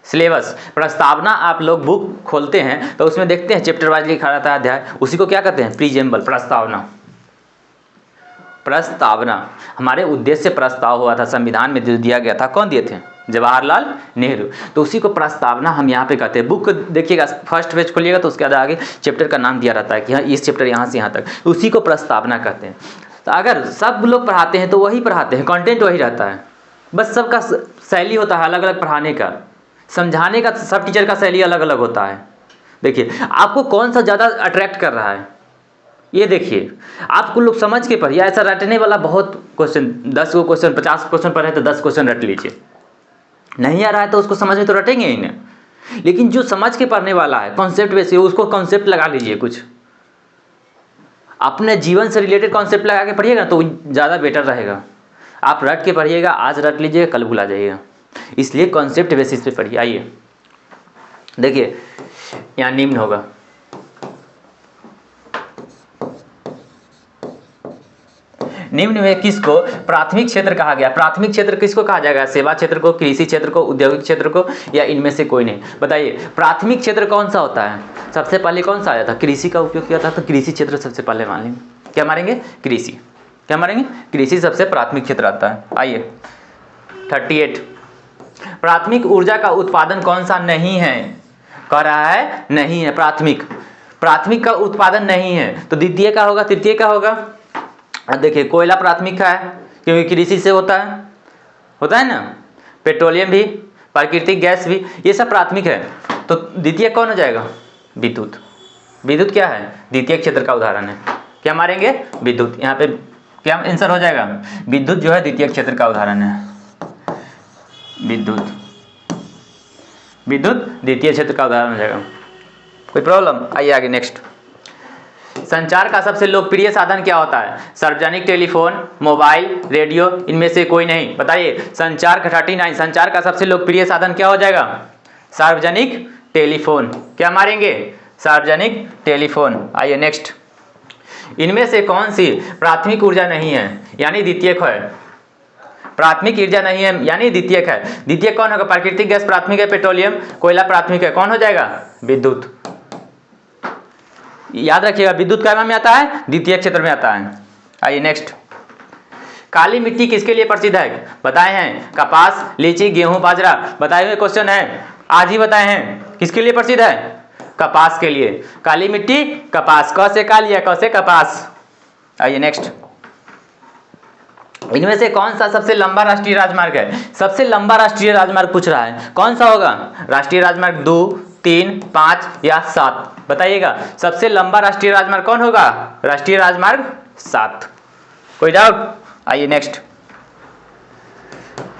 सिलेबस प्रस्तावना। आप लोग बुक खोलते हैं तो उसमें देखते हैं चैप्टर वाइज लिखा रहता है अध्याय, उसी को क्या कहते हैं? प्रीजेम्बल, प्रस्तावना। प्रस्तावना हमारे उद्देश्य प्रस्ताव हुआ था संविधान में जो दिया गया था, कौन दिए थे? जवाहरलाल नेहरू। तो उसी को प्रस्तावना हम यहाँ पे कहते हैं। बुक देखिएगा, फर्स्ट पेज खोलिएगा तो उसके आगे चैप्टर का नाम दिया रहता है कि हाँ इस चैप्टर यहाँ से यहाँ तक, उसी को प्रस्तावना कहते हैं। तो अगर सब लोग पढ़ाते हैं तो वही पढ़ाते हैं, कंटेंट वही रहता है, बस सबका शैली होता है अलग अलग पढ़ाने का, समझाने का सब टीचर का शैली अलग अलग होता है। देखिए आपको कौन सा ज़्यादा अट्रैक्ट कर रहा है, ये देखिए। आपको लोग समझ के पढ़िए, ऐसा रटने वाला बहुत क्वेश्चन, 10 क्वेश्चन 50 क्वेश्चन पढ़े तो 10 क्वेश्चन रट लीजिए। नहीं आ रहा है तो उसको समझ में तो रटेंगे ही ना, लेकिन जो समझ के पढ़ने वाला है कॉन्सेप्ट बेसिस, उसको कॉन्सेप्ट लगा लीजिए, कुछ अपने जीवन से रिलेटेड कॉन्सेप्ट लगा के पढ़िएगा तो ज़्यादा बेटर रहेगा। आप रट के पढ़िएगा, आज रट लीजिएगा कल भुला जाइएगा, इसलिए कॉन्सेप्ट बेसिस पे पढ़िए। आइए देखिए, यहाँ निम्न होगा, निम्न में किसको प्राथमिक क्षेत्र कहा गया? प्राथमिक क्षेत्र किसको कहा जाएगा? सेवा क्षेत्र को, कृषि क्षेत्र को, औद्योगिक क्षेत्र को, या इनमें से कोई नहीं? बताइए प्राथमिक क्षेत्र कौन सा होता है? सबसे पहले कौन सा आया था? कृषि का उपयोग किया था, तो कृषि क्षेत्र सबसे पहले मानेंगे। क्या मारेंगे? कृषि। क्या मारेंगे? कृषि सबसे प्राथमिक क्षेत्र आता है। आइए 38, प्राथमिक ऊर्जा का उत्पादन कौन सा नहीं है? कह रहा है नहीं है। प्राथमिक का उत्पादन नहीं है तो द्वितीय का होगा, तृतीय का होगा। अब देखिए, कोयला प्राथमिक का है क्योंकि कृषि से होता है ना, पेट्रोलियम भी, प्राकृतिक गैस भी, ये सब प्राथमिक है। तो द्वितीय कौन हो जाएगा? विद्युत। विद्युत क्या है? द्वितीय क्षेत्र का उदाहरण है। क्या मारेंगे? विद्युत। यहाँ पे क्या आंसर हो जाएगा? विद्युत जो है द्वितीय क्षेत्र का उदाहरण है। विद्युत द्वितीय क्षेत्र का उदाहरण हो जाएगा। कोई प्रॉब्लम? आइए आगे नेक्स्ट। संचार का सबसे लोकप्रिय साधन क्या होता है? सार्वजनिक टेलीफोन, मोबाइल, रेडियो, इनमें से कोई नहीं? बताइए संचार का 39, संचार का सबसे लोकप्रिय साधन क्या हो जाएगा? सार्वजनिक टेलीफोन। क्या मारेंगे? सार्वजनिक टेलीफोन। आइए नेक्स्ट, इनमें से कौन सी प्राथमिक ऊर्जा नहीं है यानी द्वितीयक है? प्राथमिक ऊर्जा नहीं है यानी द्वितीयक है। द्वितीयक कौन होगा? प्राकृतिक गैस प्राथमिक है, पेट्रोलियम, कोयला प्राथमिक है, कौन हो जाएगा? विद्युत। याद रखिएगा, विद्युत क्या में आता है? द्वितीय क्षेत्र में आता है। आइए नेक्स्ट, काली मिट्टी किसके लिए प्रसिद्ध है? बताए हैं, कपास, लीची, गेहूं, बाजरा। बताए हुए क्वेश्चन है, आज ही बताए हैं। किसके लिए प्रसिद्ध है? कपास के लिए। काली मिट्टी कपास, क से का लिया, क से कपास। आइए नेक्स्ट, इनमें से कौन सा सबसे लंबा राष्ट्रीय राजमार्ग है? सबसे लंबा राष्ट्रीय राजमार्ग पूछ रहा है, कौन सा होगा? राष्ट्रीय राजमार्ग 2, 3, 5 या 7? बताइएगा सबसे लंबा राष्ट्रीय राजमार्ग कौन होगा? राष्ट्रीय राजमार्ग 7। कोई डाउट? आइए नेक्स्ट,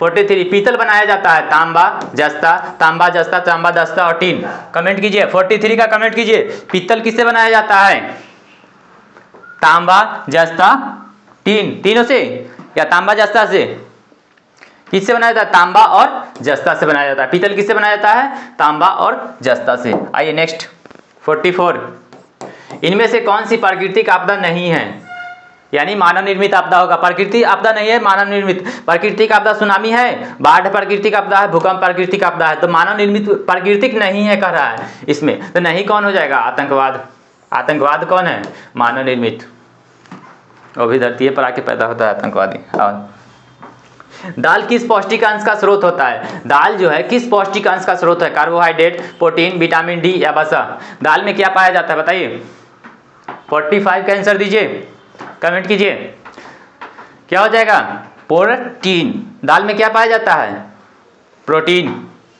43, पीतल बनाया जाता है तांबा, जस्ता, तांबा, जस्ता, तांबा, दस्ता और टीन। कमेंट कीजिए, 43 का कमेंट कीजिए। पीतल किससे बनाया जाता है? तांबा, जस्ता, टीन, तीनों से या तांबा जस्ता से? किससे बनाया जाता है? तांबा और जस्ता से बनाया जाता है। पीतल किससे बनाया जाता है? तांबा और जस्ता से। आइए नेक्स्ट, 44, इनमें से कौन सी प्राकृतिक आपदा नहीं है यानी मानव निर्मित आपदा होगा? प्राकृतिक आपदा नहीं है, मानव निर्मित। प्राकृतिक आपदा सुनामी है, बाढ़ प्राकृतिक आपदा है, भूकंप प्राकृतिक आपदा है, तो मानव निर्मित प्राकृतिक नहीं है कह रहा है इसमें, तो नहीं कौन हो जाएगा? आतंकवाद। आतंकवाद कौन है? मानव निर्मित। वो भी धरती पर आके पैदा होता है आतंकवादी। और दाल किस पौष्टिक अंश का स्रोत होता है? दाल जो है किस पौष्टिक अंश का स्रोत है? कार्बोहाइड्रेट, प्रोटीन, विटामिन डी या वसा? दाल में क्या पाया जाता है बताइए? 45 का आंसर दीजिए, कमेंट कीजिए। क्या हो जाएगा? प्रोटीन। दाल में क्या पाया जाता है? प्रोटीन।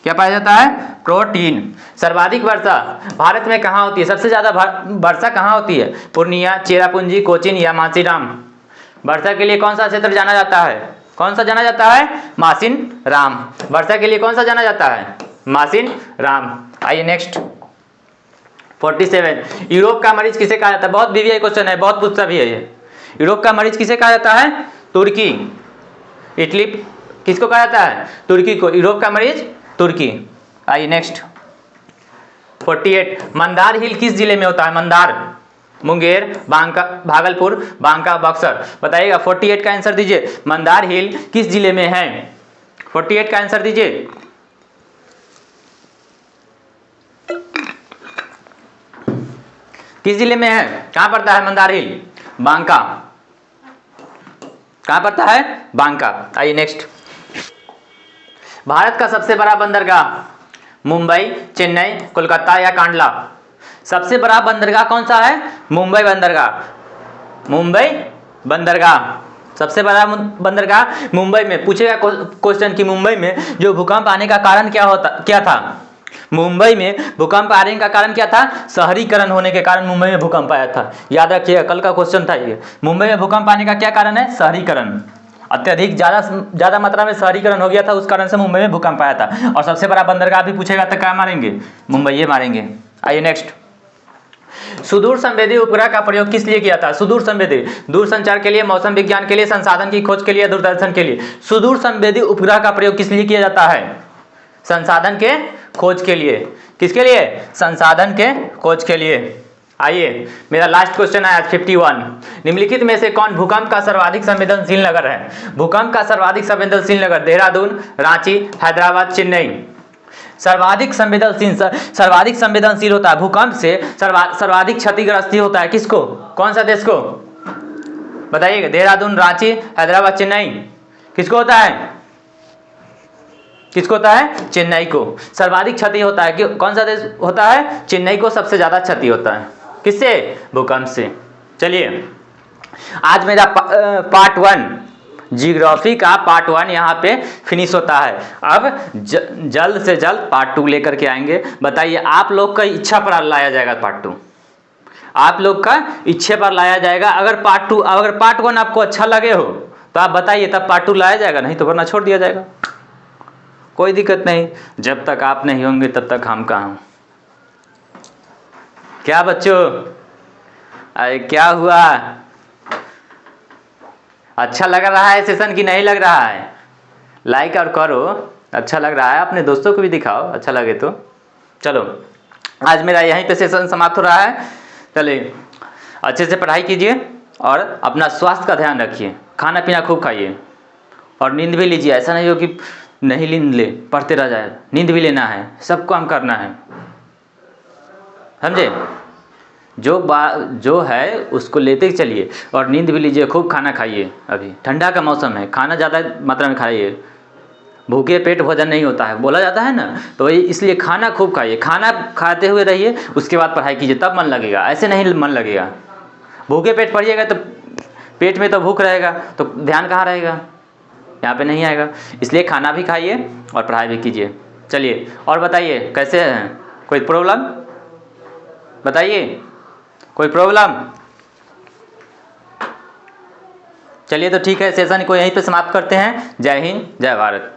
क्या पाया जाता है? प्रोटीन। सर्वाधिक वर्षा भारत में कहाँ होती है? सबसे ज्यादा वर्षा कहाँ होती है? पूर्णिया, चेरापूंजी, कोचीन या मासीराम? वर्षा के लिए कौन सा क्षेत्र जाना जाता है? कौन सा जाना जाता है? मासिन राम। वर्षा के लिए कौन सा जाना जाता है? मासिन राम। आइए नेक्स्ट 47। यूरोप का मरीज किसे कहा जाता है? बहुत बीवीआई क्वेश्चन है, बहुत पूछता भी है ये। यूरोप का मरीज किसे कहा जाता है? तुर्की। इटली किसको कहा जाता है? तुर्की को। यूरोप का मरीज तुर्की। आइए नेक्स्ट 48। मंदार हिल किस जिले में होता है? मंदार, मुंगेर, बांका, भागलपुर, बांका, बक्सर? बताइएगा। 48 का आंसर दीजिए। मंदार हिल किस जिले में है? 48 का आंसर दीजिए। किस जिले में है? कहां पड़ता है मंदार हिल? बांका। कहां पड़ता है? बांका। आइए नेक्स्ट। भारत का सबसे बड़ा बंदरगाह मुंबई, चेन्नई, कोलकाता या कांडला? सबसे बड़ा बंदरगाह कौन सा है? मुंबई बंदरगाह। मुंबई बंदरगाह सबसे बड़ा बंदरगाह मुंबई में। पूछेगा क्वेश्चन कि मुंबई में जो भूकंप आने का कारण क्या था? मुंबई में भूकंप आने का कारण क्या था? शहरीकरण होने के कारण मुंबई में भूकंप आया था। याद रखिएगा, कल का क्वेश्चन था ये। मुंबई में भूकंप आने का क्या कारण है? शहरीकरण। अत्यधिक ज्यादा मात्रा में शहरीकरण हो गया था, उस कारण से मुंबई में भूकंप आया था। और सबसे बड़ा बंदरगाह भी पूछेगा तो क्या मारेंगे? मुंबई मारेंगे। आइए नेक्स्ट। सुदूर संवेदी उपग्रह का प्रयोग किस लिए किया था? सुदूर संवेदी, दूरसंचार के लिए, मौसम विज्ञान के लिए, संसाधन की खोज के लिए, दूरदर्शन के लिए? सुदूर संवेदी उपग्रह का प्रयोग किस लिए किया जाता है? संसाधन के खोज के लिए। किसके लिए? संसाधन के खोज के लिए। आइए मेरा लास्ट क्वेश्चन है आज 51। निम्नलिखित में से कौन भूकंप का सर्वाधिक संवेदनशील नगर है? भूकंप का सर्वाधिक संवेदनशील नगर देहरादून, रांची, हैदराबाद, चेन्नई? सर्वाधिक संवेदनशील होता है भूकंप से, सर्वाधिक क्षतिग्रस्त होता है किसको? कौन सा देश को? बताइएगा। देहरादून, रांची, हैदराबाद, चेन्नई? किसको होता है? किसको होता है? चेन्नई को। सर्वाधिक क्षति होता है कि कौन सा देश होता है? चेन्नई को सबसे ज्यादा क्षति होता है। किससे? भूकंप से। चलिए आज मेरा पार्ट 1 जियोग्राफी का पार्ट 1 यहाँ पे फिनिश होता है। अब जल्द से जल्द पार्ट 2 लेकर के आएंगे। बताइए आप लोग का इच्छा पर लाया जाएगा पार्ट 2। आप लोग का इच्छे पर लाया जाएगा। अगर पार्ट 1 आपको अच्छा लगे हो तो आप बताइए, तब पार्ट 2 लाया जाएगा, नहीं तो वरना छोड़ दिया जाएगा। कोई दिक्कत नहीं, जब तक आप नहीं होंगे तब तक हम कहाँ। क्या बच्चों, अरे क्या हुआ? अच्छा लग रहा है सेशन कि नहीं लग रहा है? लाइक और करो। अच्छा लग रहा है, अपने दोस्तों को भी दिखाओ अच्छा लगे तो। चलो आज मेरा यहीं पे सेशन समाप्त हो रहा है। चलिए अच्छे से पढ़ाई कीजिए और अपना स्वास्थ्य का ध्यान रखिए। खाना पीना खूब खाइए और नींद भी लीजिए। ऐसा नहीं हो कि नहीं नींद ले, पढ़ते रह जाए। नींद भी लेना है, सब काम करना है, समझे? जो है उसको लेते चलिए और नींद भी लीजिए। खूब खाना खाइए, अभी ठंडा का मौसम है, खाना ज़्यादा मात्रा में खाइए। भूखे पेट भोजन नहीं होता है बोला जाता है ना, तो इसलिए खाना खूब खाइए। खाना खाते हुए रहिए, उसके बाद पढ़ाई कीजिए, तब मन लगेगा। ऐसे नहीं मन लगेगा। भूखे पेट पढ़िएगा तो पेट में तो भूख रहेगा, तो ध्यान कहाँ रहेगा? यहाँ पे नहीं आएगा। इसलिए खाना भी खाइए और पढ़ाई भी कीजिए। चलिए और बताइए कैसे हैं? कोई प्रॉब्लम बताइए, कोई प्रॉब्लम? चलिए तो ठीक है, सेशन को यहीं पे समाप्त करते हैं। जय हिंद, जय भारत।